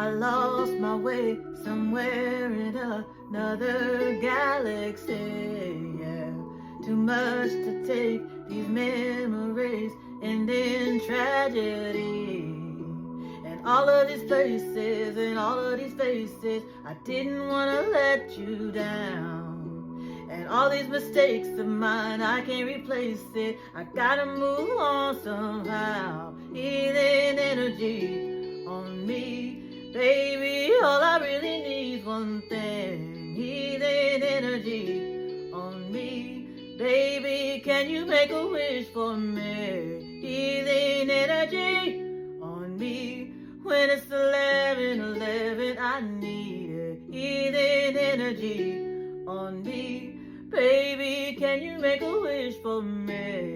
I lost my way somewhere in another galaxy. Yeah, too much to take, these memories end in tragedy. And all of these places and all of these faces, I didn't want to let you down. And all these mistakes of mine, I can't replace it. I gotta move on somehow. Healing energy on me, baby. All I really need is one thing. Healing energy on me, baby. Can you make a wish for me? Healing energy on me. When it's 11:11, I need it. Healing energy on me. Baby, can you make a wish for me?